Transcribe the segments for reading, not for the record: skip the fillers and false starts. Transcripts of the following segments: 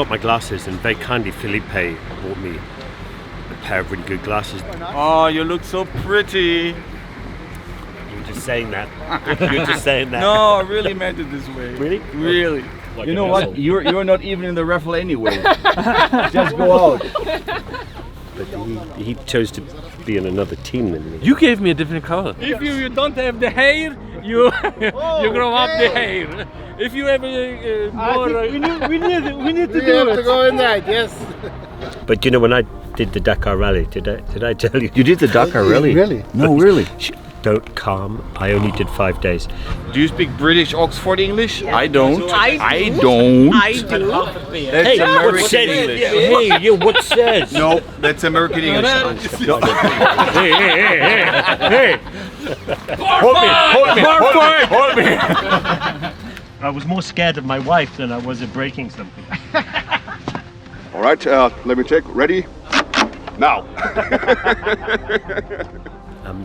forgot my glasses, and very kindly Felipe bought me a pair of really good glasses. Oh, you look so pretty. You're just saying that. You're just saying that. No, I really meant it this way. Really? Really. Like you know what? You're not even in the raffle anyway. Just go out. But he chose to be in another team than me. You gave me a different color. If you don't have the hair, you you grow up the hair. If you have more, we need to do it. To go in that, yes. But you know, when I did the Dakar Rally, did I tell you? You did the Dakar Rally? Really? No, really. Don't calm. I only did 5 days. Do you speak British Oxford English? I don't. I don't. That's Hey, American what says? English. Hey, you, what says? No, that's American English. Hey! Hold me! I was more scared of my wife than I was of breaking something. All right, let me check. Ready? Now.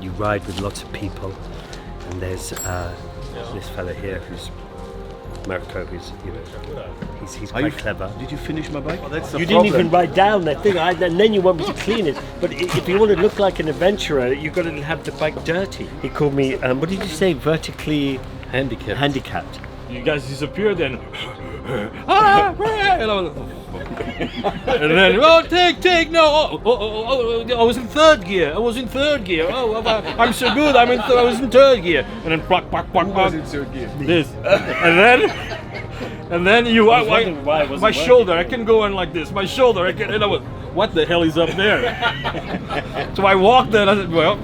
You ride with lots of people, and there's this fella here who's Mirko, who's he's quite clever. Did you finish my bike? Oh, that's the You problem. didn't even write down that thing, and then you want me to clean it. But if you want to look like an adventurer, you've got to have the bike dirty. He called me, what did you say, vertically handicapped. you guys disappeared and and I was, and then take no. I was in third gear. Oh, I'm so good. I was in third gear, and then pluck. This, and then you. My shoulder. I can go in like this. My shoulder. And I was. What the hell is up there? So I walked there. And I said, well,